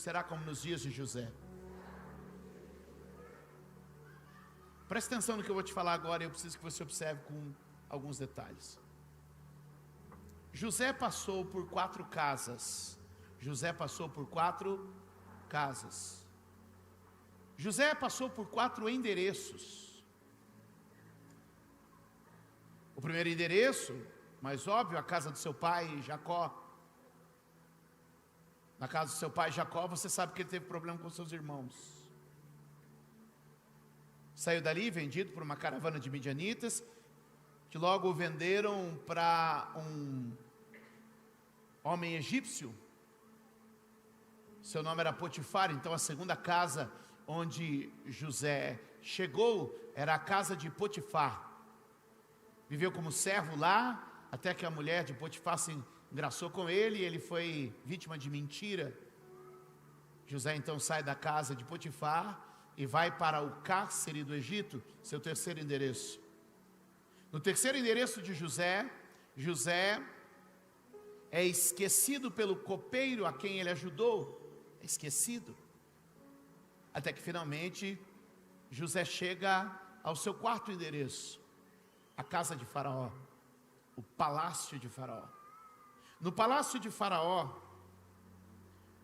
será como nos dias de José. Preste atenção no que eu vou te falar agora, e eu preciso que você observe com alguns detalhes. José passou por 4 casas. José passou por 4 casas. José passou por 4 endereços. O primeiro endereço, mais óbvio, a casa do seu pai Jacó. Na casa do seu pai Jacó, você sabe que ele teve problema com seus irmãos. Saiu dali, vendido por uma caravana de midianitas, que logo o venderam para um homem egípcio. Seu nome era Potifar. Então a segunda casa onde José chegou era a casa de Potifar. Viveu como servo lá, até que a mulher de Potifar se engraçou com ele, e ele foi vítima de mentira. José então sai da casa de Potifar e vai para o cárcere do Egito, seu terceiro endereço. No terceiro endereço de José, José é esquecido pelo copeiro a quem ele ajudou. É esquecido. Até que finalmente José chega ao seu quarto endereço, a casa de Faraó, o palácio de Faraó. No palácio de Faraó,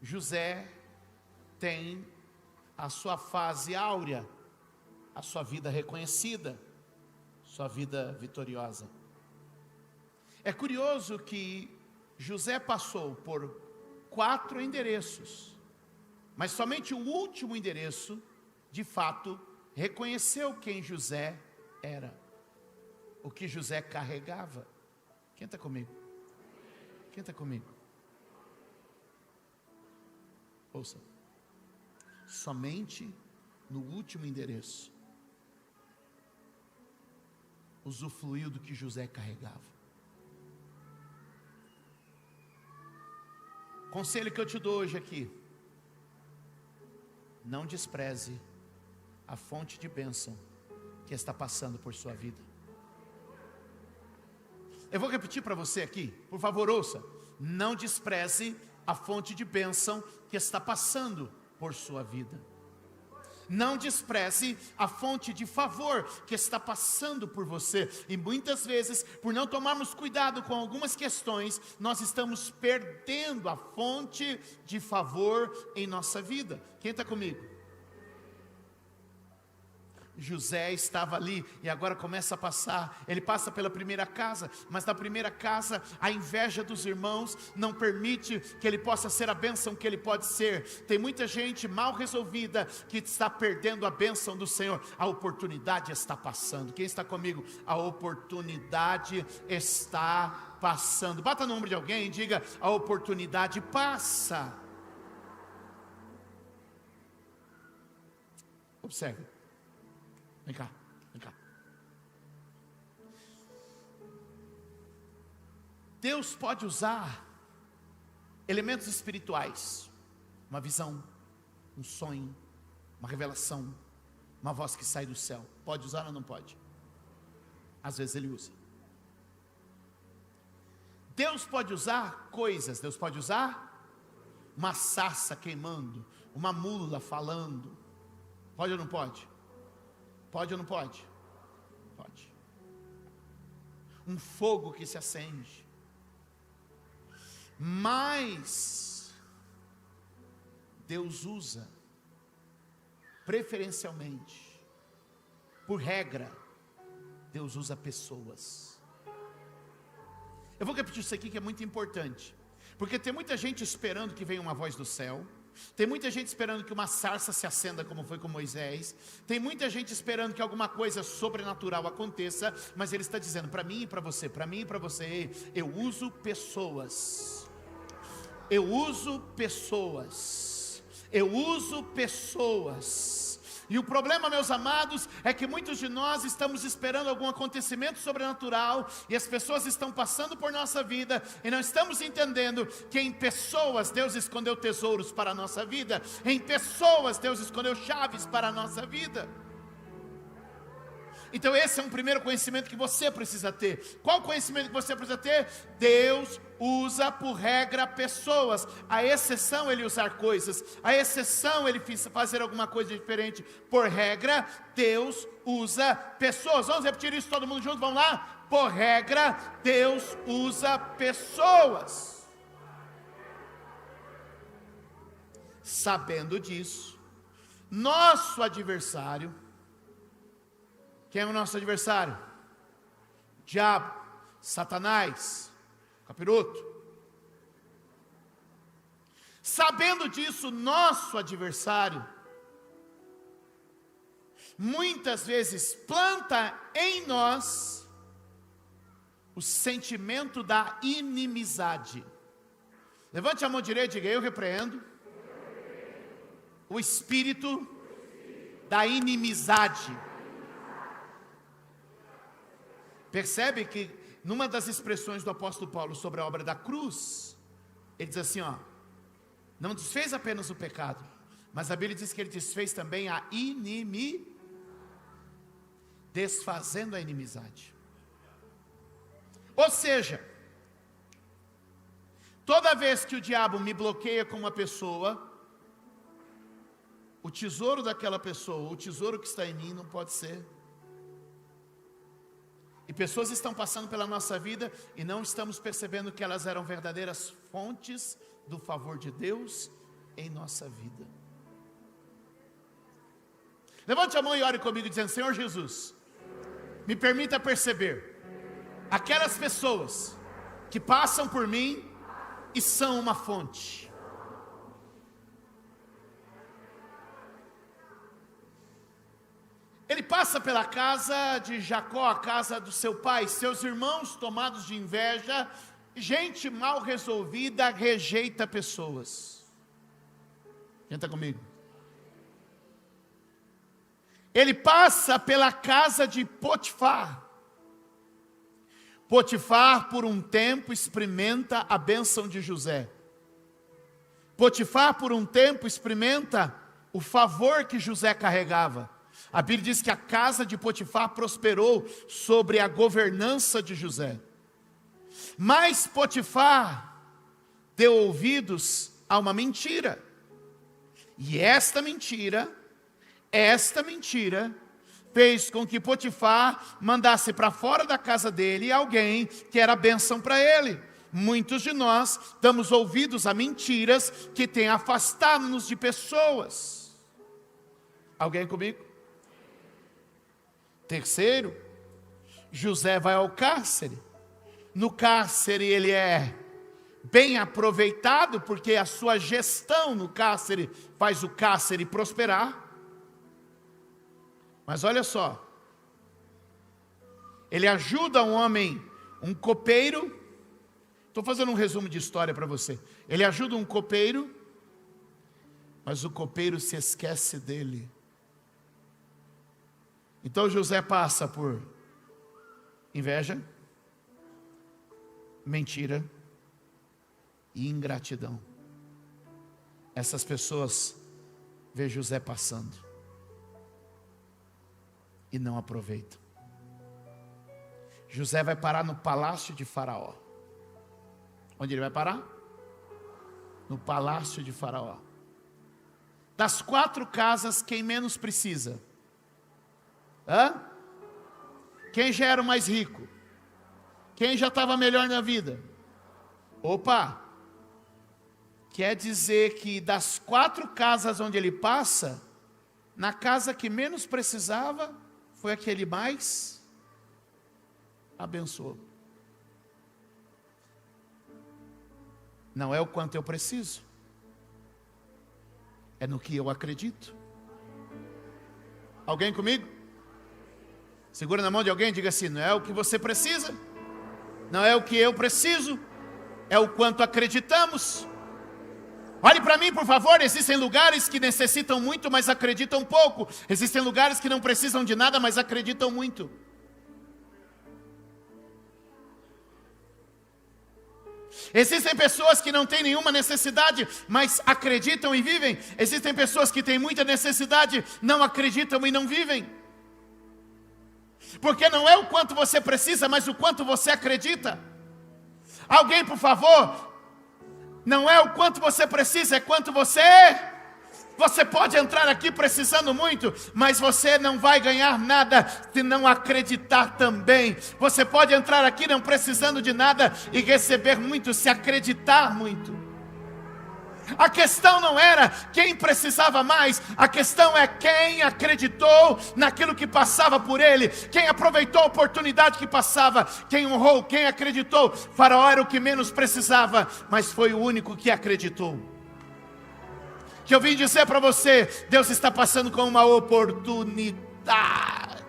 José tem a sua fase áurea, a sua vida reconhecida, sua vida vitoriosa. É curioso que José passou por 4 endereços, mas somente o último endereço, de fato, reconheceu quem José era, o que José carregava. Quem está comigo? Quem está comigo? Ouça, somente no último endereço usufruiu do que José carregava. Conselho que eu te dou hoje aqui: não despreze a fonte de bênção que está passando por sua vida. Eu vou repetir para você aqui, por favor, ouça. Não despreze a fonte de bênção que está passando por sua vida. Não despreze a fonte de favor que está passando por você. E muitas vezes, por não tomarmos cuidado com algumas questões, nós estamos perdendo a fonte de favor em nossa vida. Quem está comigo? José estava ali e agora começa a passar. Ele passa pela primeira casa, mas na primeira casa a inveja dos irmãos não permite que ele possa ser a bênção que ele pode ser. Tem muita gente mal resolvida que está perdendo a bênção do Senhor. A oportunidade está passando. Quem está comigo? A oportunidade está passando. Bata no ombro de alguém e diga: a oportunidade passa. Observe. Vem cá, vem cá. Deus pode usar elementos espirituais, uma visão, um sonho, uma revelação, uma voz que sai do céu. Pode usar ou não pode? Às vezes Ele usa. Deus pode usar coisas. Deus pode usar uma sarça queimando, uma mula falando. Pode ou não pode? Pode ou não pode? Pode. Um fogo que se acende. Mas Deus usa, preferencialmente, por regra, Deus usa pessoas. Eu vou repetir isso aqui que é muito importante, porque tem muita gente esperando que venha uma voz do céu. Tem muita gente esperando que uma sarça se acenda, como foi com Moisés. Tem muita gente esperando que alguma coisa sobrenatural aconteça. Mas Ele está dizendo para mim e para você, para mim e para você: eu uso pessoas. Eu uso pessoas. Eu uso pessoas. E o problema, meus amados, é que muitos de nós estamos esperando algum acontecimento sobrenatural, e as pessoas estão passando por nossa vida, e não estamos entendendo que em pessoas Deus escondeu tesouros para a nossa vida. Em pessoas Deus escondeu chaves para a nossa vida. Então esse é um primeiro conhecimento que você precisa ter. Qual conhecimento que você precisa ter? Deus usa por regra pessoas. A exceção ele usar coisas. A exceção ele fazer alguma coisa diferente. Por regra, Deus usa pessoas. Vamos repetir isso todo mundo junto? Vamos lá? Por regra, Deus usa pessoas. Sabendo disso, nosso adversário, quem é o nosso adversário? Diabo, Satanás, capiroto. Sabendo disso, nosso adversário, muitas vezes planta em nós o sentimento da inimizade. Levante a mão direita e diga: eu repreendo o espírito da inimizade. Percebe que numa das expressões do apóstolo Paulo sobre a obra da cruz, ele diz assim, ó, não desfez apenas o pecado, mas a Bíblia diz que ele desfez também a desfazendo a inimizade. Ou seja, toda vez que o diabo me bloqueia com uma pessoa, o tesouro daquela pessoa, o tesouro que está em mim não pode ser. E pessoas estão passando pela nossa vida e não estamos percebendo que elas eram verdadeiras fontes do favor de Deus em nossa vida. Levante a mão e ore comigo dizendo: Senhor Jesus, me permita perceber aquelas pessoas que passam por mim e são uma fonte. Ele passa pela casa de Jacó, a casa do seu pai, seus irmãos tomados de inveja, gente mal resolvida rejeita pessoas. Quem está comigo? Ele passa pela casa de Potifar. Potifar por um tempo experimenta a bênção de José. Potifar por um tempo experimenta o favor que José carregava. A Bíblia diz que a casa de Potifar prosperou sobre a governança de José. Mas Potifar deu ouvidos a uma mentira. E esta mentira fez com que Potifar mandasse para fora da casa dele alguém que era bênção para ele. Muitos de nós damos ouvidos a mentiras que têm afastado-nos de pessoas. Alguém comigo? Terceiro, José vai ao cárcere. No cárcere ele é bem aproveitado, porque a sua gestão no cárcere faz o cárcere prosperar. Mas olha só, ele ajuda um homem, um copeiro. Estou fazendo um resumo de história para você. Ele ajuda um copeiro, mas o copeiro se esquece dele. Então José passa por inveja, mentira e ingratidão. Essas pessoas vê José passando e não aproveitam. José vai parar no palácio de Faraó. Onde ele vai parar? No palácio de Faraó. Das 4 casas, quem menos precisa? Quem já era o mais rico? Quem já estava melhor na vida? Opa! Quer dizer que das 4 casas onde ele passa, na casa que menos precisava, foi a que ele mais abençoou. Não é o quanto eu preciso, é no que eu acredito. Alguém comigo? Segura na mão de alguém e diga assim: não é o que você precisa, não é o que eu preciso, é o quanto acreditamos. Olhe para mim, por favor. Existem lugares que necessitam muito, mas acreditam pouco. Existem lugares que não precisam de nada, mas acreditam muito. Existem pessoas que não têm nenhuma necessidade, mas acreditam e vivem. Existem pessoas que têm muita necessidade, não acreditam e não vivem. Porque não é o quanto você precisa, mas o quanto você acredita. Alguém, por favor, não é o quanto você precisa, é quanto você... Você pode entrar aqui precisando muito, mas você não vai ganhar nada se não acreditar também. Você pode entrar aqui não precisando de nada e receber muito se acreditar muito. A questão não era quem precisava mais, a questão é quem acreditou naquilo que passava por ele, quem aproveitou a oportunidade que passava, quem honrou, quem acreditou. Faraó era o que menos precisava, mas foi o único que acreditou. Que eu vim dizer para você, Deus está passando com uma oportunidade.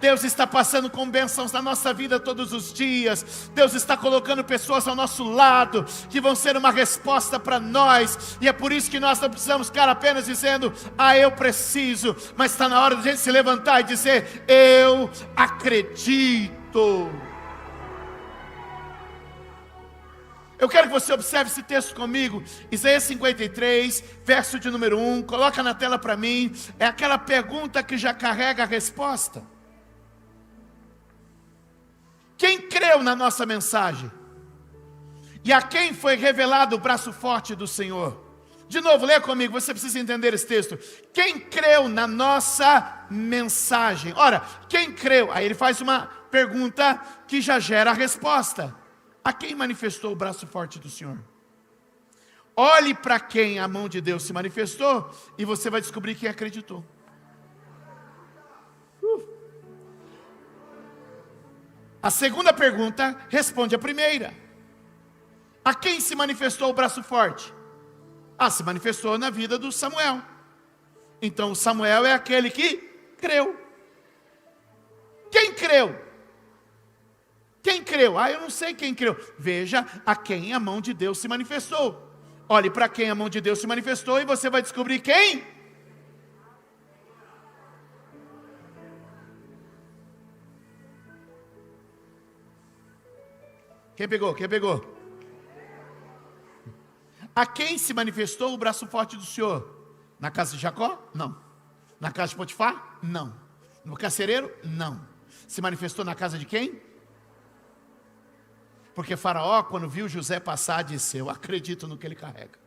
Deus está passando com bênçãos na nossa vida todos os dias. Deus está colocando pessoas ao nosso lado, que vão ser uma resposta para nós. E é por isso que nós não precisamos ficar apenas dizendo, eu preciso. Mas está na hora de a gente se levantar e dizer, eu acredito. Eu quero que você observe esse texto comigo, Isaías 53, verso de número 1, coloca na tela para mim, é aquela pergunta que já carrega a resposta. Quem creu na nossa mensagem? E a quem foi revelado o braço forte do Senhor? De novo, leia comigo, você precisa entender esse texto. Quem creu na nossa mensagem? Ora, quem creu? Aí ele faz uma pergunta que já gera a resposta. A quem manifestou o braço forte do Senhor? Olhe para quem a mão de Deus se manifestou e você vai descobrir quem acreditou. A segunda pergunta responde a primeira. A quem se manifestou o braço forte? Se manifestou na vida do Samuel. Então Samuel é aquele que creu. Quem creu? Quem creu? Eu não sei quem creu. Veja a quem a mão de Deus se manifestou. Olhe para quem a mão de Deus se manifestou e você vai descobrir quem? Quem pegou? Quem pegou? A quem se manifestou o braço forte do Senhor? Na casa de Jacó? Não. Na casa de Potifar? Não. No carcereiro? Não. Se manifestou na casa de quem? Porque Faraó, quando viu José passar, disse, eu acredito no que ele carrega.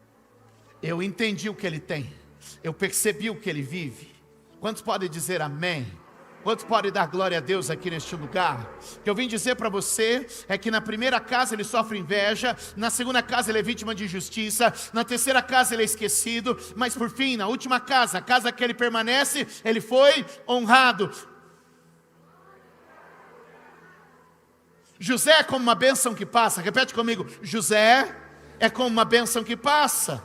Eu entendi o que ele tem. Eu percebi o que ele vive. Quantos podem dizer amém? Quantos podem dar glória a Deus aqui neste lugar? O que eu vim dizer para você é que na primeira casa ele sofre inveja, na segunda casa ele é vítima de injustiça, na terceira casa ele é esquecido, mas por fim, na última casa, a casa que ele permanece, ele foi honrado. José é como uma bênção que passa. Repete comigo, José é como uma bênção que passa.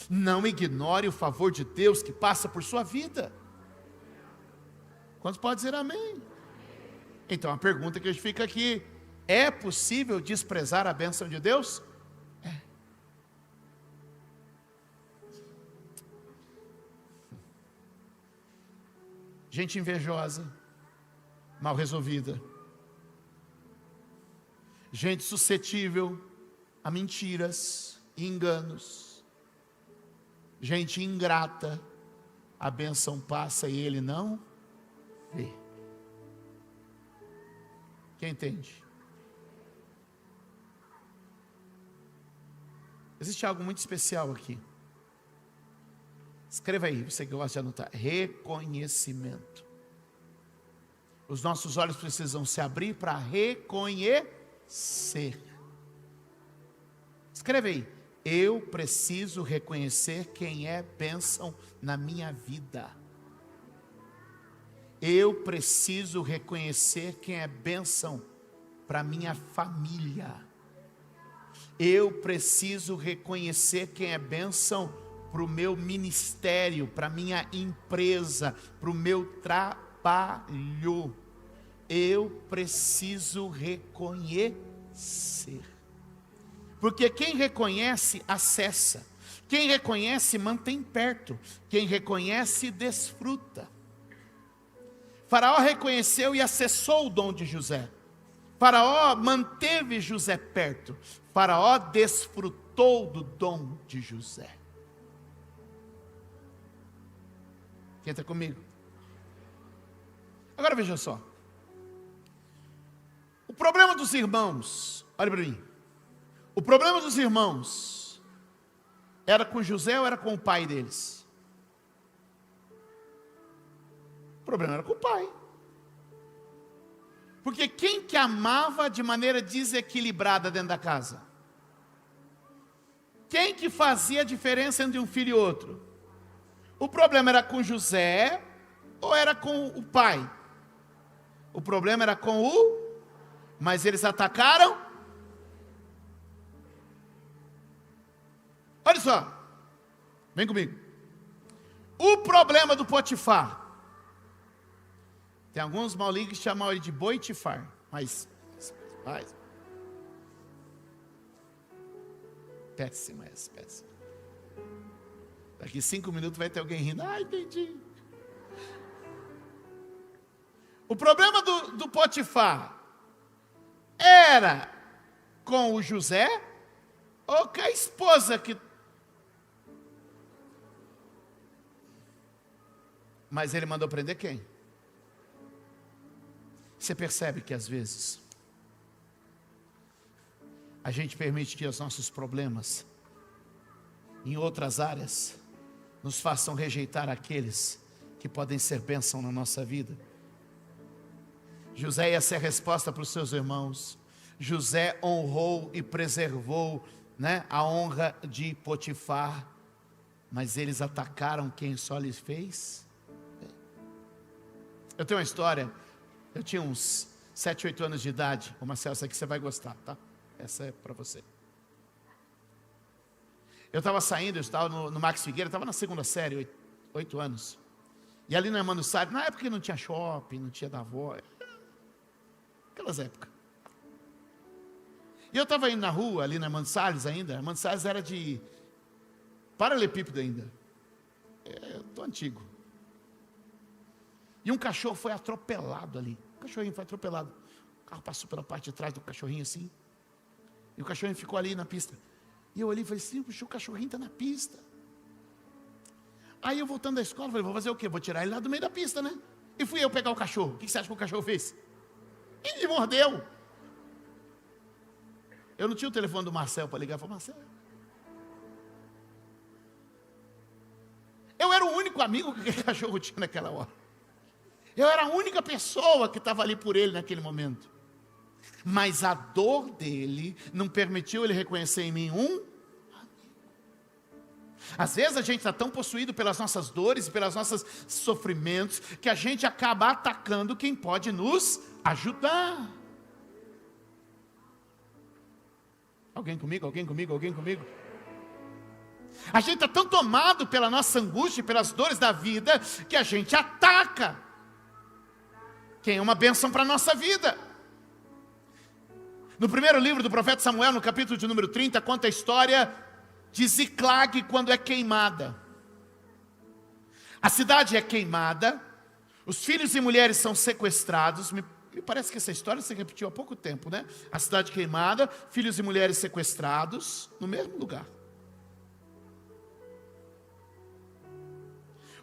Não ignore o favor de Deus que passa por sua vida. Quantos podem dizer amém? Então a pergunta que fica aqui, é possível desprezar a bênção de Deus? É. Gente invejosa, mal resolvida, gente suscetível a mentiras e enganos, gente ingrata, a bênção passa e ele não vê. Quem entende? Existe algo muito especial aqui. Escreva aí, você que gosta de anotar. Reconhecimento. Os nossos olhos precisam se abrir para reconhecer. Escreve aí. Eu preciso reconhecer quem é bênção na minha vida. Eu preciso reconhecer quem é bênção para minha família. Eu preciso reconhecer quem é bênção para o meu ministério, para a minha empresa, para o meu trabalho. Eu preciso reconhecer. Porque quem reconhece, acessa. Quem reconhece, mantém perto. Quem reconhece, desfruta. Faraó reconheceu e acessou o dom de José. Faraó manteve José perto. Faraó desfrutou do dom de José. Quem está comigo? Agora veja só. O problema dos irmãos, olha para mim. O problema dos irmãos era com José ou era com o pai deles? O problema era com o pai. Porque quem que amava de maneira desequilibrada dentro da casa? Quem que fazia a diferença entre um filho e outro? O problema era com José ou era com o pai? O problema era com o... Mas eles atacaram? Olha só. Vem comigo. O problema do Potifar. Tem alguns maulingos que chamam ele de Boitifar. Mas péssima essa, péssima. Daqui 5 minutos vai ter alguém rindo. Ah, entendi. O problema do Potifar era com o José ou com a esposa que... Mas ele mandou prender quem? Você percebe que às vezes a gente permite que os nossos problemas em outras áreas nos façam rejeitar aqueles que podem ser bênção na nossa vida. José ia ser a resposta para os seus irmãos. José honrou e preservou, a honra de Potifar, mas eles atacaram quem só lhes fez. Eu tenho uma história. Eu tinha uns 7, 8 anos de idade. Ô Marcelo, essa aqui você vai gostar, tá? Essa é para você. Eu estava saindo, eu estava no Max Figueira, estava na segunda série, 8 anos. E ali no Emmanuel Salles, na época não tinha shopping, não tinha da avó. Aquelas épocas. E eu estava indo na rua, ali no Emmanuel Salles ainda. Emmanuel Salles era de paralelepípedo ainda. Eu estou antigo. E um cachorro foi atropelado ali. O cachorrinho foi atropelado. O carro passou pela parte de trás do cachorrinho assim. E o cachorrinho ficou ali na pista. E eu olhei e falei assim, puxa, o cachorrinho está na pista. Aí eu voltando da escola, falei, vou fazer o quê? Vou tirar ele lá do meio da pista, né? E fui eu pegar o cachorro. O que você acha que o cachorro fez? Ele me mordeu. Eu não tinha o telefone do Marcel para ligar. Eu falei, Marcel. Eu era o único amigo que aquele cachorro tinha naquela hora. Eu era a única pessoa que estava ali por ele naquele momento. Mas a dor dele não permitiu ele reconhecer em mim um amigo. Às vezes a gente está tão possuído pelas nossas dores e pelos nossos sofrimentos que a gente acaba atacando quem pode nos ajudar. Alguém comigo? Alguém comigo? Alguém comigo? A gente está tão tomado pela nossa angústia e pelas dores da vida que a gente ataca quem é uma bênção para a nossa vida. No primeiro livro do profeta Samuel, no capítulo de número 30, conta a história de Ziclag quando é queimada. A cidade é queimada, os filhos e mulheres são sequestrados. Me parece que essa história se repetiu há pouco tempo, né? A cidade queimada, filhos e mulheres sequestrados, no mesmo lugar.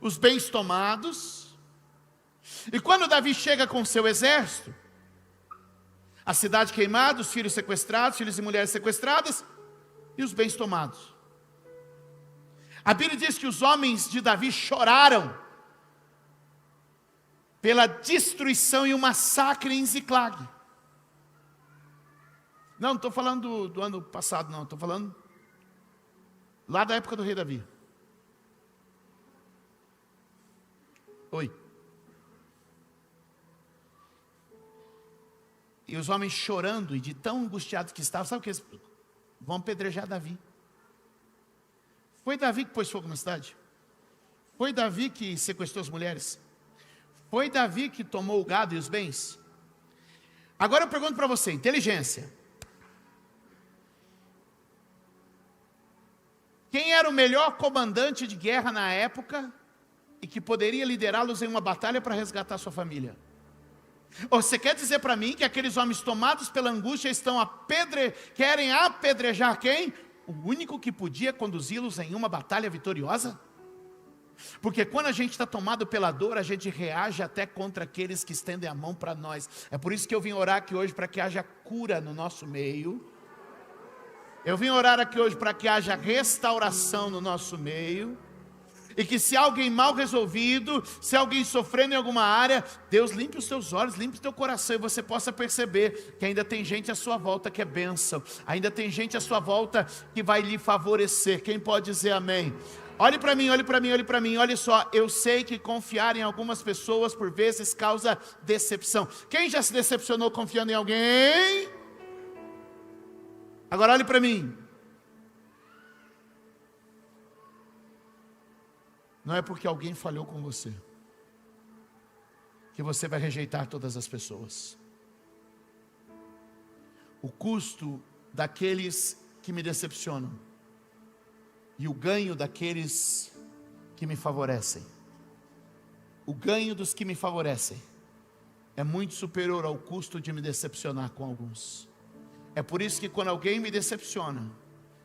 Os bens tomados. E quando Davi chega com seu exército, a cidade queimada, os filhos sequestrados, filhos e mulheres sequestradas, e os bens tomados. A Bíblia diz que os homens de Davi choraram pela destruição e o massacre em Ziclag. Não estou falando do ano passado, não. Estou falando lá da época do rei Davi. Oi. E os homens chorando e de tão angustiados que estavam, sabe o que eles vão apedrejar Davi? Foi Davi que pôs fogo na cidade? Foi Davi que sequestrou as mulheres? Foi Davi que tomou o gado e os bens? Agora eu pergunto para você, inteligência. Quem era o melhor comandante de guerra na época e que poderia liderá-los em uma batalha para resgatar sua família? Ou você quer dizer para mim que aqueles homens tomados pela angústia querem apedrejar quem? O único que podia conduzi-los em uma batalha vitoriosa? Porque quando a gente está tomado pela dor, a gente reage até contra aqueles que estendem a mão para nós. É por isso que eu vim orar aqui hoje, para que haja cura no nosso meio. Eu vim orar aqui hoje para que haja restauração no nosso meio. E que se alguém mal resolvido, se alguém sofrendo em alguma área, Deus limpe os teus olhos, limpe o teu coração, e você possa perceber que ainda tem gente à sua volta que é bênção, ainda tem gente à sua volta que vai lhe favorecer. Quem pode dizer amém? Olhe para mim, olhe para mim, olhe para mim. Olha só, eu sei que confiar em algumas pessoas por vezes causa decepção. Quem já se decepcionou confiando em alguém? Agora olhe para mim. Não é porque alguém falhou com você que você vai rejeitar todas as pessoas. O custo daqueles que me decepcionam e o ganho daqueles que me favorecem. O ganho dos que me favorecem é muito superior ao custo de me decepcionar com alguns. É por isso que quando alguém me decepciona,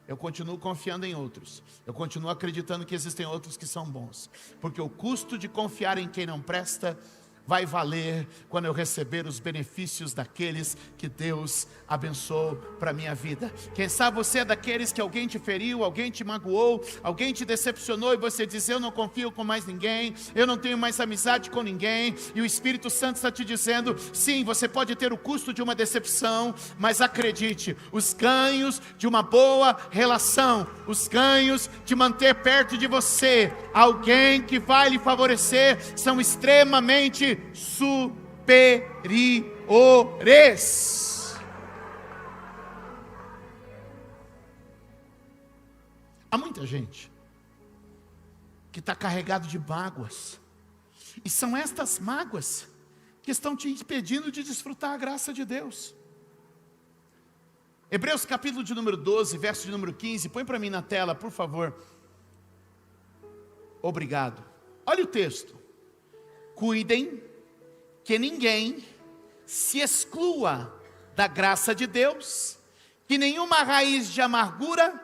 eu continuo confiando em outros. Eu continuo acreditando que existem outros que são bons. Porque o custo de confiar em quem não presta vai valer quando eu receber os benefícios daqueles que Deus abençoou para a minha vida. Quem sabe você é daqueles que alguém te feriu, alguém te magoou, alguém te decepcionou e você diz: eu não confio com mais ninguém, eu não tenho mais amizade com ninguém, e o Espírito Santo está te dizendo: sim, você pode ter o custo de uma decepção, mas acredite, os ganhos de uma boa relação, os ganhos de manter perto de você alguém que vai lhe favorecer, são extremamente superiores. Há muita gente que está carregado de mágoas, e são estas mágoas que estão te impedindo de desfrutar a graça de Deus. Hebreus capítulo de número 12, verso de número 15, põe para mim na tela, por favor. Obrigado. Olha o texto. Cuidem que ninguém se exclua da graça de Deus, que nenhuma raiz de amargura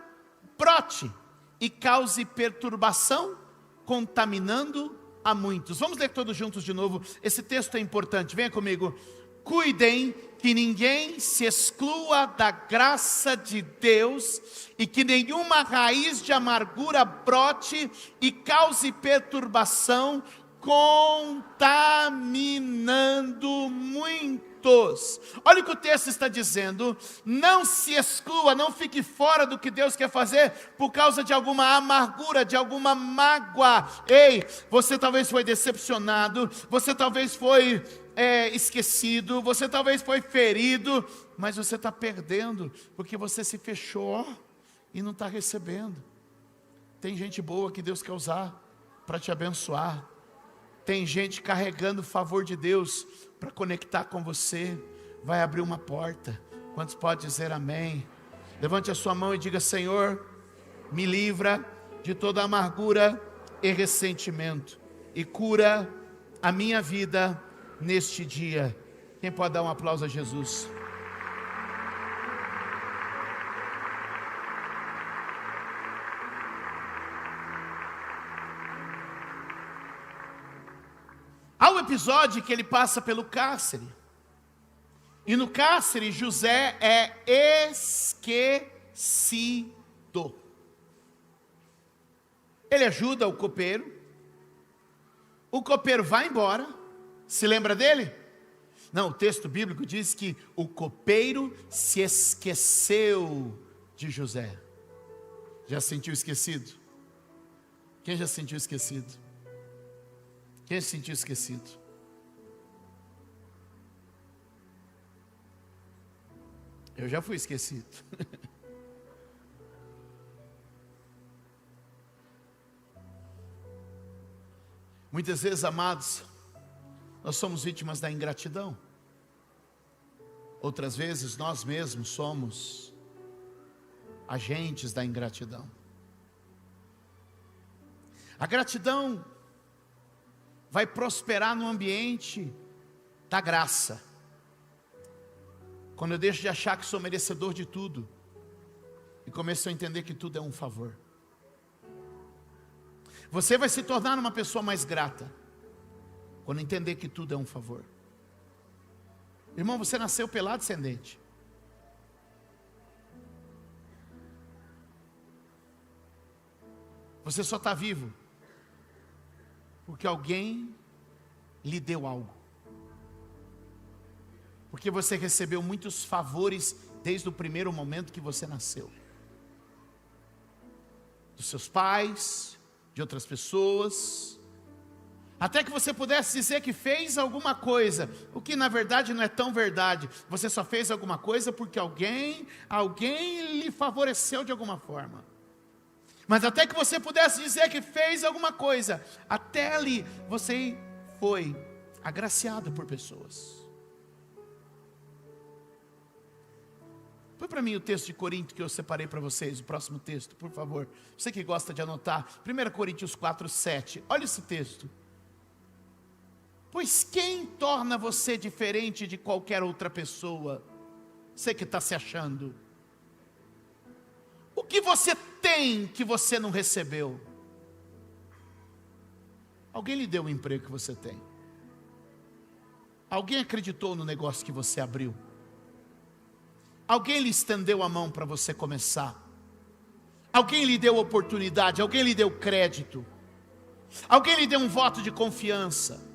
brote e cause perturbação, contaminando a muitos. Vamos ler todos juntos de novo, esse texto é importante, venha comigo. Cuidem que ninguém se exclua da graça de Deus e que nenhuma raiz de amargura brote e cause perturbação, contaminando muitos. Olha o que o texto está dizendo: não se exclua, não fique fora do que Deus quer fazer por causa de alguma amargura, de alguma mágoa. Ei, você talvez foi decepcionado, você talvez foi esquecido, você talvez foi ferido, mas você está perdendo, porque você se fechou e não está recebendo. Tem gente boa que Deus quer usar para te abençoar. Tem gente carregando o favor de Deus para conectar com você. Vai abrir uma porta. Quantos podem dizer amém? Levante a sua mão e diga: Senhor, me livra de toda amargura e ressentimento e cura a minha vida neste dia. Quem pode dar um aplauso a Jesus? Há um episódio que ele passa pelo cárcere, e no cárcere José é esquecido. Ele ajuda o copeiro vai embora. Se lembra dele? Não, o texto bíblico diz que o copeiro se esqueceu de José. Já se sentiu esquecido? Quem já se sentiu esquecido? Quem se sentiu esquecido? Eu já fui esquecido. Muitas vezes, amados, nós somos vítimas da ingratidão. Outras vezes nós mesmos somos agentes da ingratidão. A gratidão vai prosperar no ambiente da graça. Quando eu deixo de achar que sou merecedor de tudo e começo a entender que tudo é um favor. Você vai se tornar uma pessoa mais grata quando entender que tudo é um favor. Irmão, você nasceu pela descendente. Você só está vivo porque alguém lhe deu algo. Porque você recebeu muitos favores desde o primeiro momento que você nasceu. Dos seus pais, de outras pessoas. Até que você pudesse dizer que fez alguma coisa, o que na verdade não é tão verdade. Você só fez alguma coisa porque alguém lhe favoreceu de alguma forma. Mas até que você pudesse dizer que fez alguma coisa, até ali você foi agraciado por pessoas. Põe para mim o texto de Corinto que eu separei para vocês, o próximo texto, por favor. Você que gosta de anotar, 1 Coríntios 4:7. Olha esse texto. Pois quem torna você diferente de qualquer outra pessoa? Você que está se achando. O que você tem que você não recebeu? Alguém lhe deu o emprego que você tem. Alguém acreditou no negócio que você abriu. Alguém lhe estendeu a mão para você começar. Alguém lhe deu oportunidade, alguém lhe deu crédito. Alguém lhe deu um voto de confiança.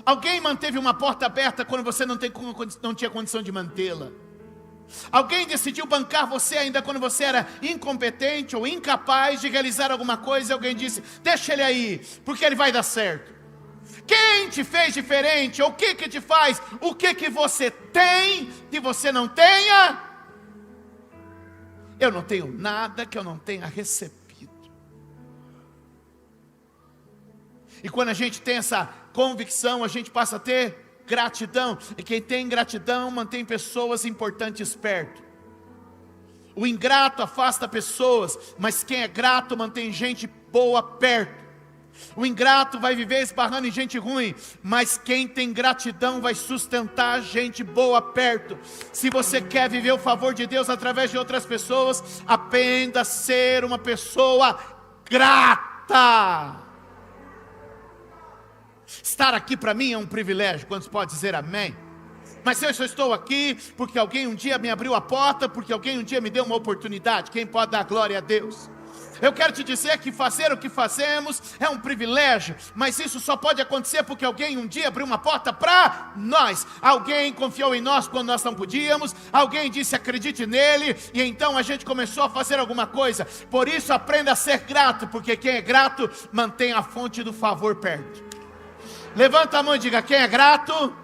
Alguém manteve uma porta aberta quando você não tinha condição de mantê-la. Alguém decidiu bancar você ainda quando você era incompetente ou incapaz de realizar alguma coisa, e alguém disse, deixa ele aí, porque ele vai dar certo. Quem te fez diferente? Ou o que te faz? O que você tem que você não tenha? Eu não tenho nada que eu não tenha recebido. E quando a gente tem essa convicção, a gente passa a ter gratidão. E quem tem gratidão mantém pessoas importantes perto. O ingrato afasta pessoas, mas quem é grato mantém gente boa perto. O ingrato vai viver esbarrando em gente ruim, mas quem tem gratidão vai sustentar gente boa perto. Se você quer viver o favor de Deus através de outras pessoas, aprenda a ser uma pessoa grata. Estar aqui para mim é um privilégio. Quantos podem dizer amém? Mas eu só estou aqui porque alguém um dia me abriu a porta, porque alguém um dia me deu uma oportunidade. Quem pode dar glória a Deus? Eu quero te dizer que fazer o que fazemos é um privilégio, mas isso só pode acontecer porque alguém um dia abriu uma porta para nós. Alguém confiou em nós quando nós não podíamos, alguém disse acredite nele, e então a gente começou a fazer alguma coisa. Por isso aprenda a ser grato, porque quem é grato mantém a fonte do favor perto. Levanta a mão e diga, quem é grato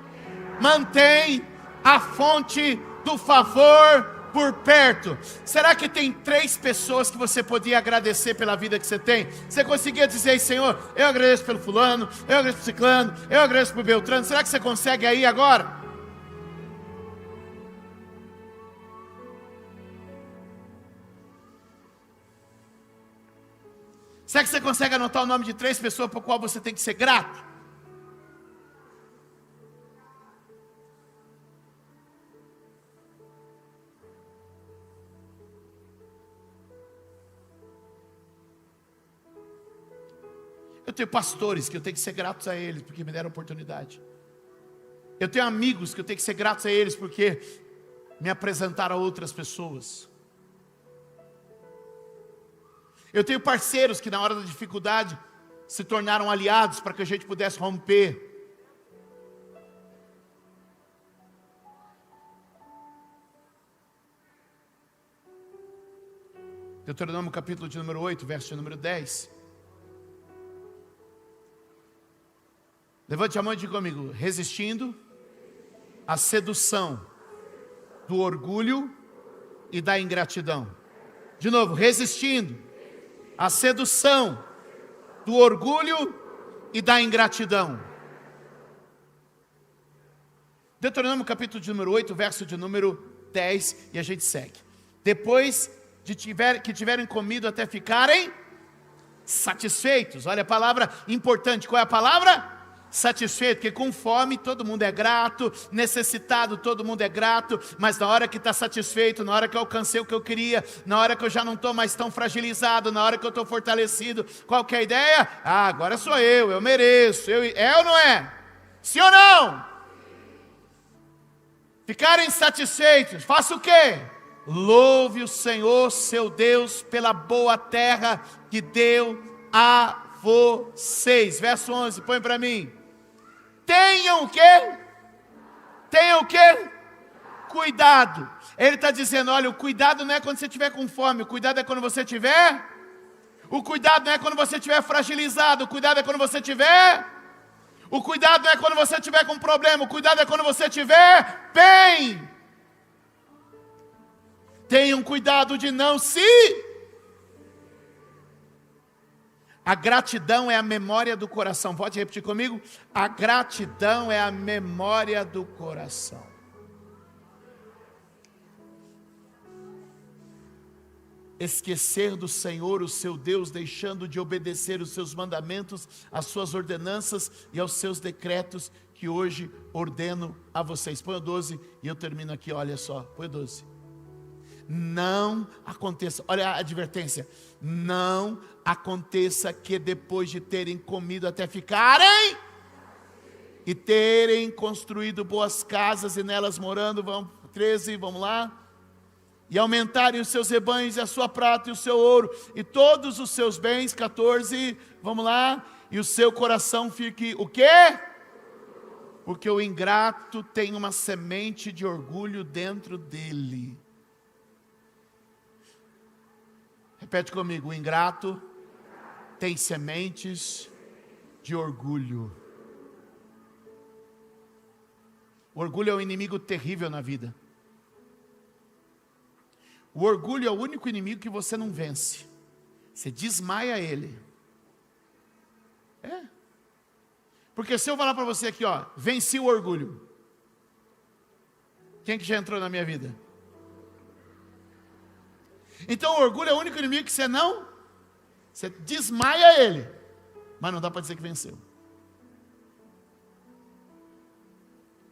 mantém a fonte do favor por perto. Será que tem 3 pessoas que você podia agradecer pela vida que você tem? Você conseguia dizer, Senhor, eu agradeço pelo fulano, eu agradeço pelo ciclano, eu agradeço pelo Beltrano. Será que você consegue aí agora? Será que você consegue anotar o nome de 3 pessoas por qual você tem que ser grato? Eu tenho pastores que eu tenho que ser gratos a eles porque me deram oportunidade. Eu tenho amigos que eu tenho que ser gratos a eles porque me apresentaram a outras pessoas. Eu tenho parceiros que na hora da dificuldade se tornaram aliados para que a gente pudesse romper. Deuteronômio capítulo de número 8, verso de número 10. Levante a mão e diga comigo, resistindo à sedução do orgulho e da ingratidão. De novo, resistindo à sedução do orgulho e da ingratidão. Deuteronômio capítulo de número 8, verso de número 10, e a gente segue. Depois de que tiverem comido até ficarem satisfeitos. Olha a palavra importante, qual é a palavra? satisfeito, porque com fome todo mundo é grato, necessitado todo mundo é grato, mas na hora que está satisfeito, na hora que eu alcancei o que eu queria, na hora que eu já não estou mais tão fragilizado, na hora que eu estou fortalecido, qual que é a ideia? Ah, agora sou eu mereço, é ou não é? Sim ou não? Ficarem insatisfeitos, faça o quê? Louve o Senhor seu Deus pela boa terra que deu a vocês. Verso 11, põe para mim. Tenham o quê? Tenham o quê? Cuidado. Ele está dizendo, olha, o cuidado não é quando você estiver com fome, o cuidado é quando você estiver. O cuidado não é quando você estiver fragilizado, o cuidado é quando você estiver. O cuidado não é quando você estiver com problema, o cuidado é quando você estiver bem. Tenham cuidado de não se... A gratidão é a memória do coração. Pode repetir comigo? A gratidão é a memória do coração. Esquecer do Senhor, o seu Deus, deixando de obedecer os seus mandamentos, as suas ordenanças e aos seus decretos que hoje ordeno a vocês. Põe o 12 e eu termino aqui, olha só. Põe o 12. Não aconteça, olha a advertência, não aconteça que depois de terem comido até ficarem e terem construído boas casas e nelas morando, 13, vamos lá, e aumentarem os seus rebanhos e a sua prata e o seu ouro e todos os seus bens, 14, vamos lá, e o seu coração fique, o quê? Porque o ingrato tem uma semente de orgulho dentro dele. Repete comigo, o ingrato tem sementes de orgulho. O orgulho é um inimigo terrível na vida. O orgulho é o único inimigo que você não vence. Você desmaia ele. É. Porque se eu falar para você aqui, ó, venci o orgulho. Quem que já entrou na minha vida? Então o orgulho é o único inimigo que você desmaia ele, mas não dá para dizer que venceu.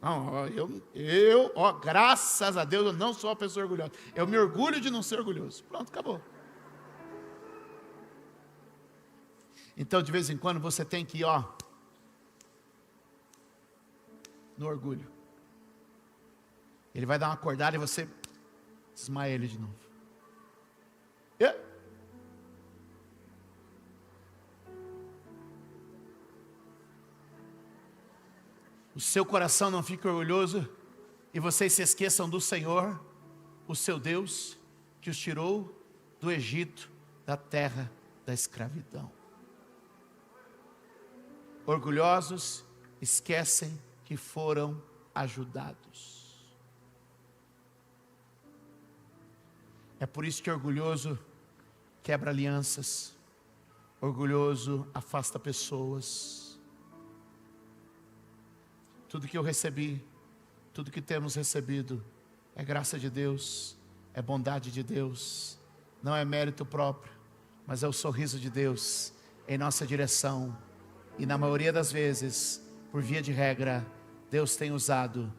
Não, graças a Deus eu não sou uma pessoa orgulhosa. Eu me orgulho de não ser orgulhoso. Pronto, acabou. Então de vez em quando você tem que ir, no orgulho. Ele vai dar uma acordada e você desmaia ele de novo. O seu coração não fique orgulhoso e vocês se esqueçam do Senhor, o seu Deus, que os tirou do Egito, da terra da escravidão. Orgulhosos esquecem que foram ajudados. É por isso que orgulhoso quebra alianças, orgulhoso afasta pessoas. Tudo que eu recebi, tudo que temos recebido, é graça de Deus, é bondade de Deus, não é mérito próprio, mas é o sorriso de Deus em nossa direção. E na maioria das vezes, por via de regra, Deus tem usado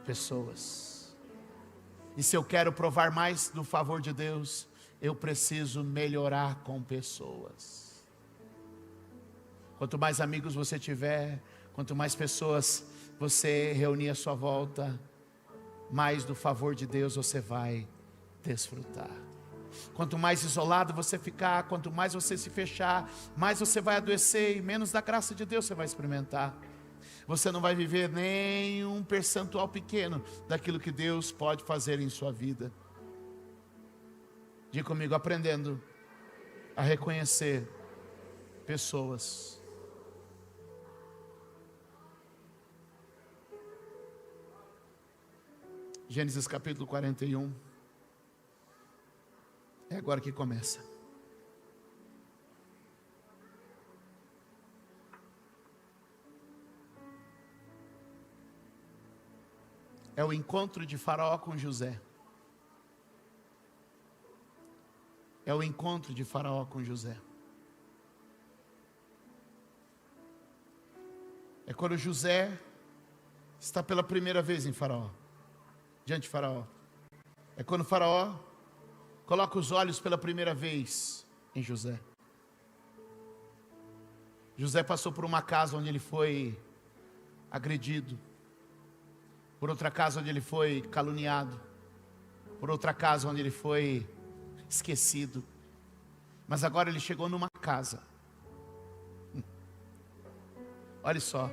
pessoas. E se eu quero provar mais do favor de Deus, eu preciso melhorar com pessoas. Quanto mais amigos você tiver, quanto mais pessoas você reunir à sua volta, mais do favor de Deus você vai desfrutar. Quanto mais isolado você ficar, quanto mais você se fechar, mais você vai adoecer e menos da graça de Deus você vai experimentar. Você não vai viver nem um percentual pequeno daquilo que Deus pode fazer em sua vida. Diga comigo, aprendendo a reconhecer pessoas. Gênesis capítulo 41. É agora que começa. É o encontro de Faraó com José. É o encontro de Faraó com José. É quando José está pela primeira vez em Faraó, diante de Faraó. É quando Faraó coloca os olhos pela primeira vez em José. José passou por uma casa onde ele foi agredido, por outra casa onde ele foi caluniado, por outra casa onde ele foi esquecido. Mas agora ele chegou numa casa. Olha só.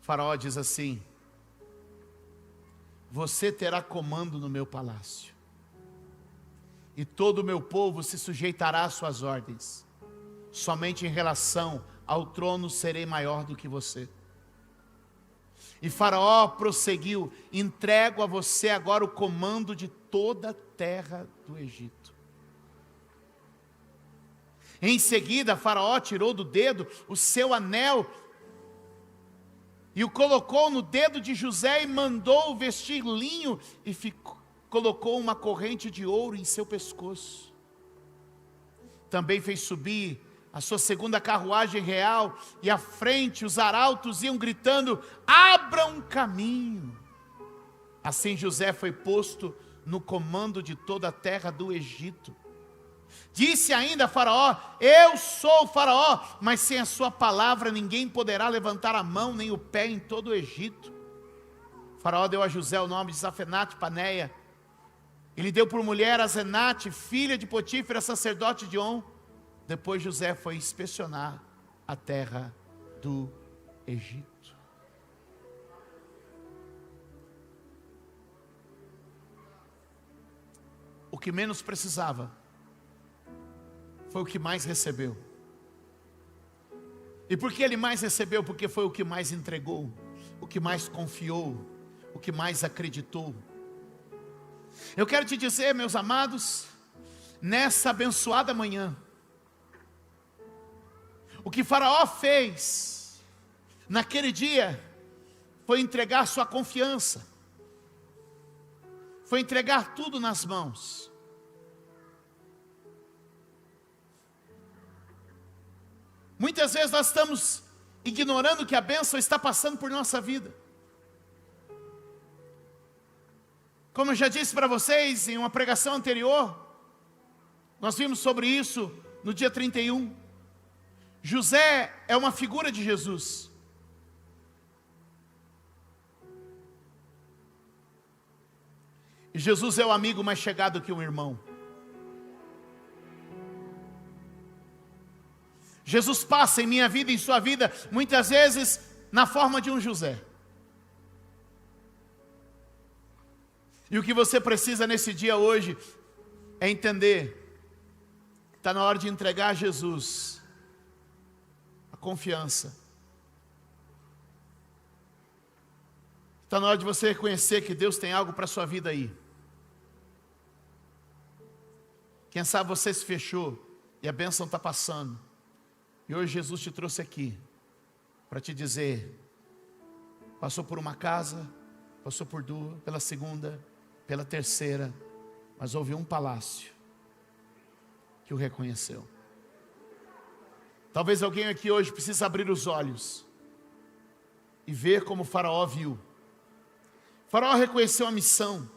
Faraó diz assim: você terá comando no meu palácio, e todo o meu povo se sujeitará às suas ordens. Somente em relação ao trono serei maior do que você. E Faraó prosseguiu: entrego a você agora o comando de toda a terra do Egito. Em seguida, Faraó tirou do dedo o seu anel e o colocou no dedo de José e mandou vestir linho e colocou uma corrente de ouro em seu pescoço. Também fez subir a sua segunda carruagem real, e à frente os arautos iam gritando: abra um caminho. Assim José foi posto no comando de toda a terra do Egito. Disse ainda a Faraó: eu sou o Faraó, mas sem a sua palavra ninguém poderá levantar a mão nem o pé em todo o Egito. Faraó deu a José o nome de Zafenate-Paneia. Ele deu por mulher a Zenate, filha de Potífera, sacerdote de On. Depois José foi inspecionar a terra do Egito. O que menos precisava foi o que mais recebeu. E por que ele mais recebeu? Porque foi o que mais entregou, o que mais confiou, o que mais acreditou. Eu quero te dizer, meus amados, nessa abençoada manhã, o que Faraó fez naquele dia foi entregar sua confiança, foi entregar tudo nas mãos. Muitas vezes nós estamos ignorando que a bênção está passando por nossa vida. Como eu já disse para vocês em uma pregação anterior, nós vimos sobre isso no dia 31. José é uma figura de Jesus. E Jesus é o amigo mais chegado que um irmão. Jesus passa em minha vida e em sua vida, muitas vezes, na forma de um José. E o que você precisa nesse dia hoje é entender que está na hora de entregar a Jesus a confiança. Está na hora de você reconhecer que Deus tem algo para a sua vida aí. Quem sabe você se fechou e a bênção está passando. E hoje Jesus te trouxe aqui para te dizer: passou por uma casa, passou por duas, pela segunda, pela terceira, mas houve um palácio que o reconheceu. Talvez alguém aqui hoje precise abrir os olhos e ver como Faraó viu. Faraó reconheceu a missão,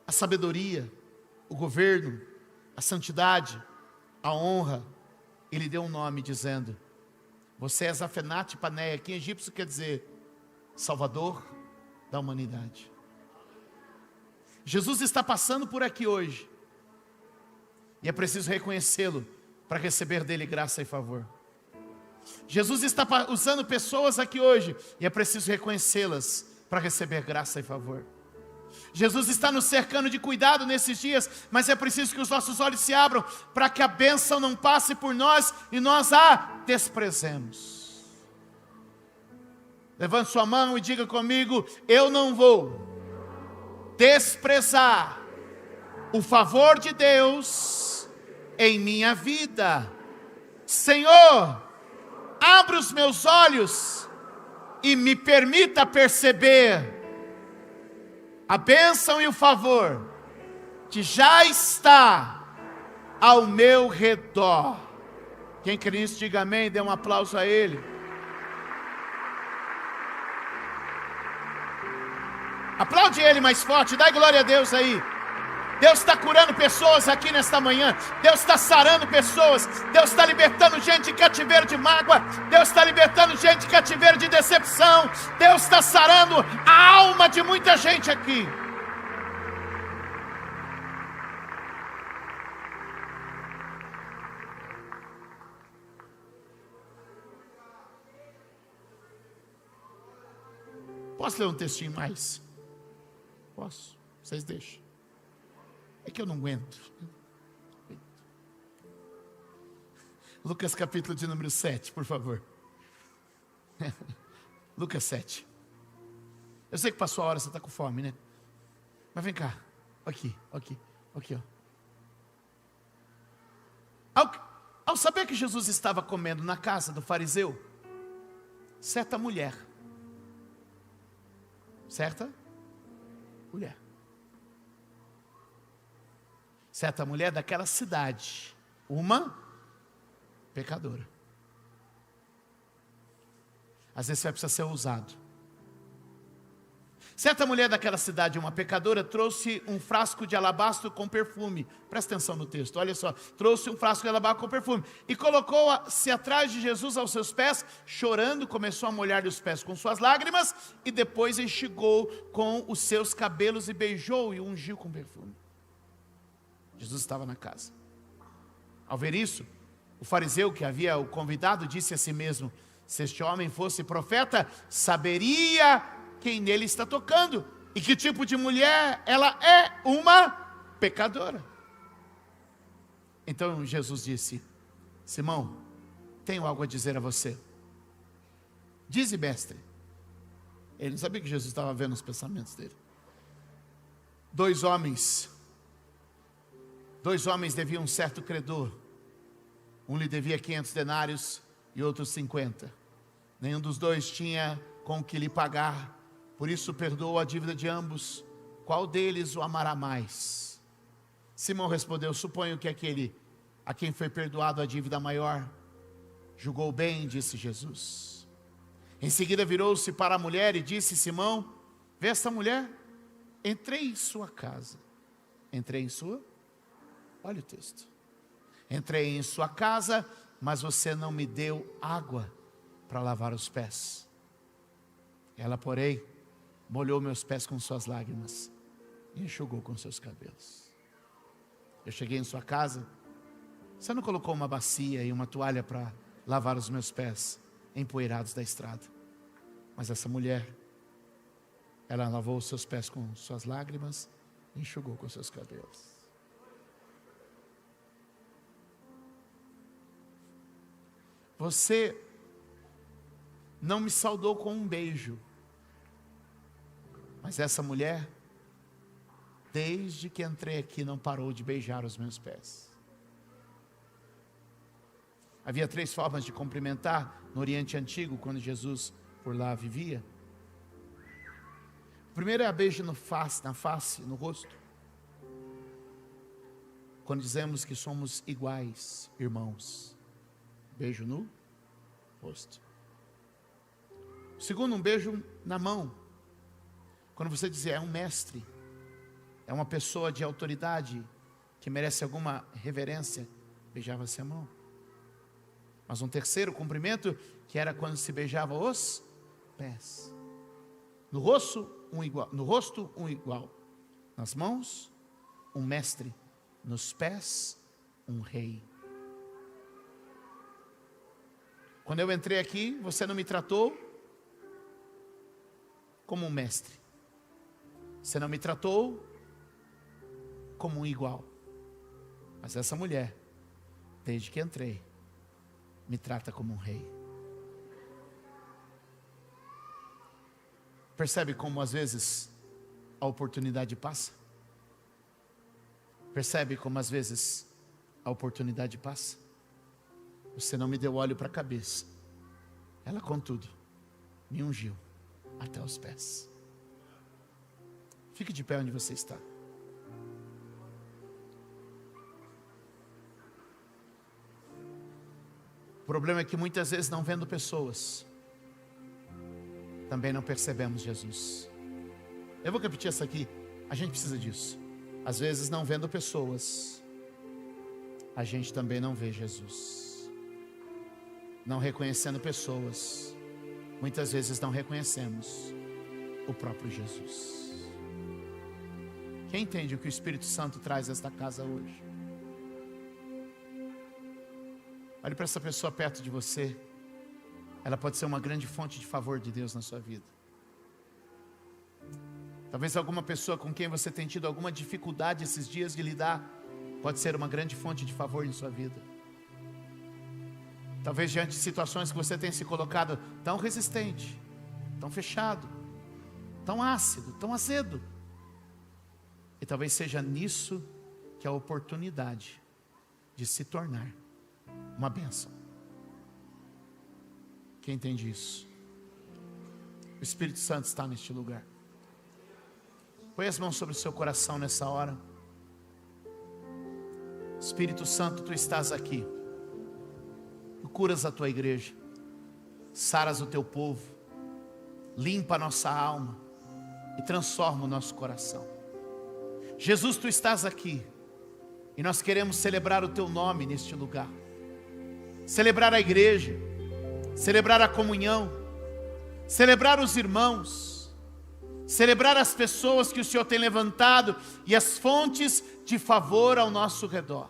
a sabedoria, o governo, a santidade, a honra. Ele deu um nome dizendo: você é Zafenate-Paneia, que em egípcio quer dizer Salvador da humanidade. Jesus está passando por aqui hoje, e é preciso reconhecê-lo para receber dele graça e favor. Jesus está usando pessoas aqui hoje, e é preciso reconhecê-las para receber graça e favor. Jesus está nos cercando de cuidado nesses dias, mas é preciso que os nossos olhos se abram para que a bênção não passe por nós e nós a desprezemos. Levante sua mão e diga comigo: eu não vou desprezar o favor de Deus em minha vida. Senhor, abra os meus olhos e me permita perceber a bênção e o favor que já está ao meu redor. Quem crê nisso, diga amém, dê um aplauso a Ele. Aplaude Ele mais forte, dá glória a Deus aí. Deus está curando pessoas aqui nesta manhã. Deus está sarando pessoas. Deus está libertando gente de cativeiro de mágoa. Deus está libertando gente de cativeiro de decepção. Deus está sarando a alma de muita gente aqui. Posso ler um textinho mais? Posso? Vocês deixam. É que eu não aguento. Lucas capítulo de número 7, por favor. Lucas 7. Eu sei que passou a hora, você está com fome, né? Mas vem cá. Aqui, ó. Ao saber que Jesus estava comendo na casa do fariseu, certa mulher daquela cidade, uma pecadora. Às vezes você precisa ser ousado. Certa mulher daquela cidade, uma pecadora, trouxe um frasco de alabastro com perfume. Presta atenção no texto, olha só. Trouxe um frasco de alabastro com perfume e colocou-se atrás de Jesus aos seus pés, chorando, começou a molhar os pés com suas lágrimas e depois enxugou com os seus cabelos e beijou e ungiu com perfume. Jesus estava na casa. Ao ver isso, o fariseu que havia o convidado disse a si mesmo: se este homem fosse profeta, saberia quem nele está tocando e que tipo de mulher ela é, uma pecadora. Então Jesus disse: Simão, tenho algo a dizer a você. Dize, mestre. Ele não sabia que Jesus estava vendo os pensamentos dele. Dois homens deviam um certo credor. Um lhe devia 500 denários e outro 50. Nenhum dos dois tinha com que lhe pagar. Por isso perdoou a dívida de ambos. Qual deles o amará mais? Simão respondeu: suponho que aquele a quem foi perdoado a dívida maior. Julgou bem, disse Jesus. Em seguida virou-se para a mulher e disse: Simão, vê esta mulher? Entrei em sua casa. Olha o texto. Entrei em sua casa, mas você não me deu água para lavar os pés. Ela, porém, molhou meus pés com suas lágrimas e enxugou com seus cabelos. Eu cheguei em sua casa, você não colocou uma bacia e uma toalha para lavar os meus pés empoeirados da estrada. Mas essa mulher, ela lavou os seus pés com suas lágrimas e enxugou com seus cabelos. Você não me saudou com um beijo, mas essa mulher, desde que entrei aqui, não parou de beijar os meus pés. Havia 3 formas de cumprimentar no Oriente Antigo, quando Jesus por lá vivia. O primeiro é a beijo na face, no rosto. Quando dizemos que somos iguais, irmãos. Beijo no rosto. O segundo, um beijo na mão. Quando você dizer é um mestre, é uma pessoa de autoridade que merece alguma reverência, beijava-se a mão. Mas um terceiro cumprimento, que era quando se beijava os pés. No rosto, um igual. Nas mãos, um mestre. Nos pés, um rei. Quando eu entrei aqui, você não me tratou como um mestre. Você não me tratou como um igual. Mas essa mulher, desde que entrei, me trata como um rei. Percebe como às vezes a oportunidade passa? Percebe como às vezes a oportunidade passa? Você não me deu óleo para a cabeça. Ela, contudo, me ungiu até os pés. Fique de pé onde você está. O problema é que muitas vezes, não vendo pessoas, também não percebemos Jesus. Eu vou repetir essa aqui. A gente precisa disso. Às vezes, não vendo pessoas, a gente também não vê Jesus. Não reconhecendo pessoas, muitas vezes não reconhecemos o próprio Jesus. Quem entende o que o Espírito Santo traz a esta casa hoje? Olhe para essa pessoa perto de você. Ela pode ser uma grande fonte de favor de Deus na sua vida. Talvez alguma pessoa com quem você tem tido alguma dificuldade esses dias de lidar, pode ser uma grande fonte de favor em sua vida. Talvez diante de situações que você tem se colocado tão resistente, tão fechado, tão ácido, tão azedo. E talvez seja nisso que é a oportunidade de se tornar uma bênção. Quem entende isso? O Espírito Santo está neste lugar. Põe as mãos sobre o seu coração nessa hora. Espírito Santo, tu estás aqui. Tu curas a tua igreja, saras o teu povo, limpa a nossa alma e transforma o nosso coração. Jesus, tu estás aqui e nós queremos celebrar o teu nome neste lugar. Celebrar a igreja, celebrar a comunhão, celebrar os irmãos, celebrar as pessoas que o Senhor tem levantado e as fontes de favor ao nosso redor.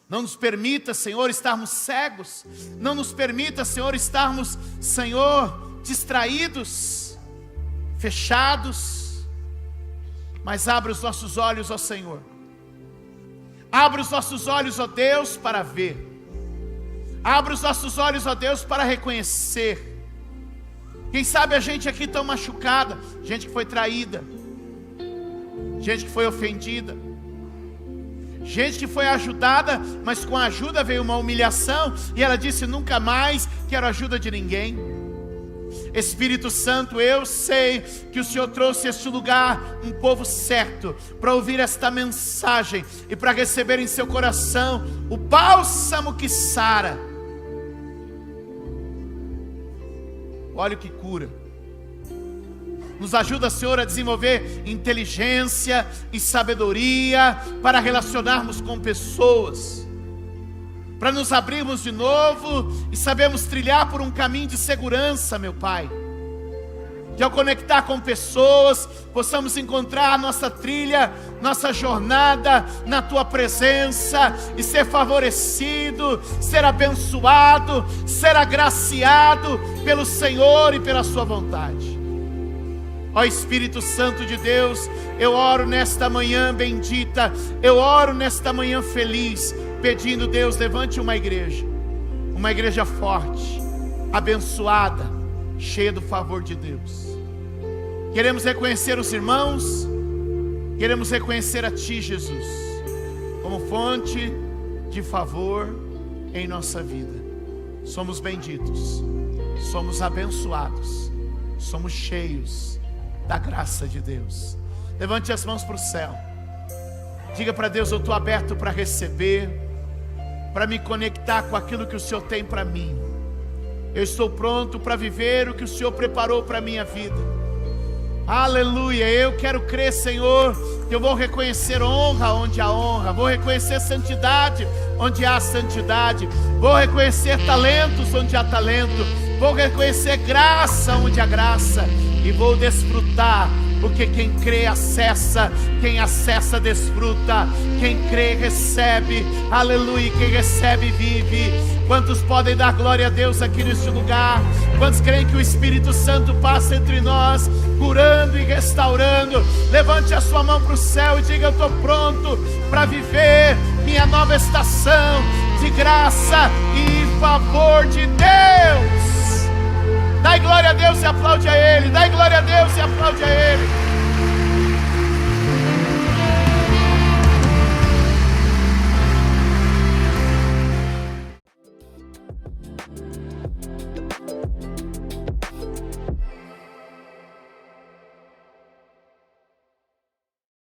Não nos permita, Senhor, estarmos cegos. Não nos permita, Senhor, estarmos, Senhor, distraídos, fechados. Mas abra os nossos olhos, ó Senhor. Abra os nossos olhos, ó Deus, para ver. Abra os nossos olhos, ó Deus, para reconhecer. Quem sabe a gente aqui tão machucada, gente que foi traída, gente que foi ofendida, gente que foi ajudada, mas com a ajuda veio uma humilhação, e ela disse: nunca mais quero ajuda de ninguém. Espírito Santo, eu sei que o Senhor trouxe a este lugar um povo certo, para ouvir esta mensagem, e para receber em seu coração o bálsamo que sara, o óleo que cura. Nos ajuda, Senhor, a desenvolver inteligência e sabedoria para relacionarmos com pessoas, para nos abrirmos de novo e sabermos trilhar por um caminho de segurança, meu Pai. Que ao conectar com pessoas, possamos encontrar a nossa trilha, nossa jornada na Tua presença e ser favorecido, ser abençoado, ser agraciado pelo Senhor e pela Sua vontade. Ó Espírito Santo de Deus, eu oro nesta manhã bendita, eu oro nesta manhã feliz, pedindo, Deus, levante uma igreja forte, abençoada, cheia do favor de Deus. Queremos reconhecer os irmãos, queremos reconhecer a Ti, Jesus, como fonte de favor em nossa vida. Somos benditos, somos abençoados, somos cheios da graça de Deus. Levante as mãos para o céu. Diga para Deus: eu estou aberto para receber, para me conectar com aquilo que o Senhor tem para mim. Eu estou pronto para viver o que o Senhor preparou para a minha vida. Aleluia, eu quero crer, Senhor, que eu vou reconhecer honra onde há honra, vou reconhecer santidade onde há santidade, vou reconhecer talentos onde há talento, vou reconhecer graça onde há graça, e vou desfrutar, porque quem crê acessa, quem acessa desfruta, quem crê recebe, aleluia, quem recebe vive. Quantos podem dar glória a Deus aqui neste lugar? Quantos creem que o Espírito Santo passa entre nós, curando e restaurando? Levante a sua mão para o céu e diga: eu estou pronto para viver minha nova estação de graça e favor de Deus. Dai glória a Deus e aplaude a Ele. Dai glória a Deus e aplaude a Ele.